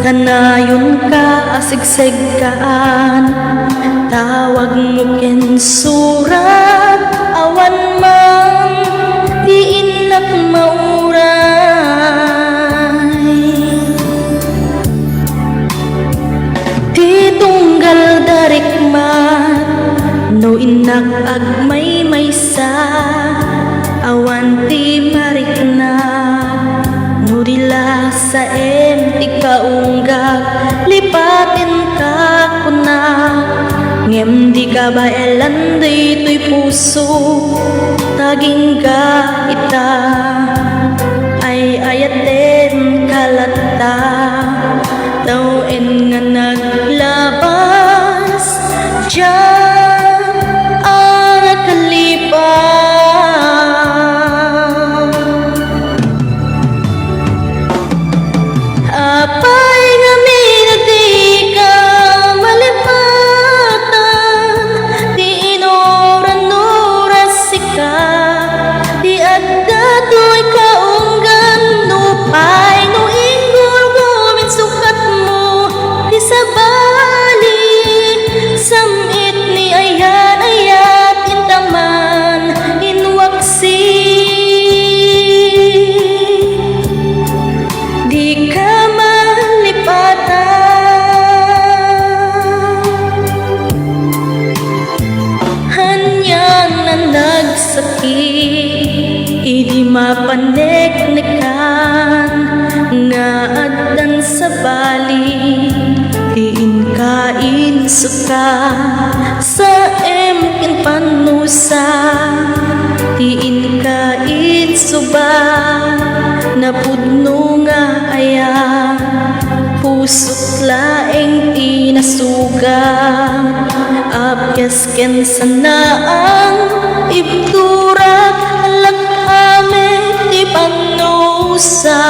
Kanayon ka asigseg kaan, tawag mo ken surat, awan man diinak mauray. Di tunggal darikmat, no inak agmay maysa, awan ti marikna, no dila sa ti kaunggag, lipatin ka kuna. Ngem di ka ba elan dito'y puso, taging ka ita, ay ayaten kalata, tawen nga naglabas, diyan ang nakalipas. Apay nga minati ka malipatan, di inoran-oras sika, di adda to'y kaunggan, no pay no inggol gumin sukat mo, di sabali samit ni ayan-ayat intaman inwaksi. Di ka nagsakit, idi mapaneknekan, nga addan sa bali, diin kain suka, sa emkin panusa, diin kain suba, napudno nga aya, pusot laeng tinasuga, apyas ken sanaang ibtura, alak ame ti panusa.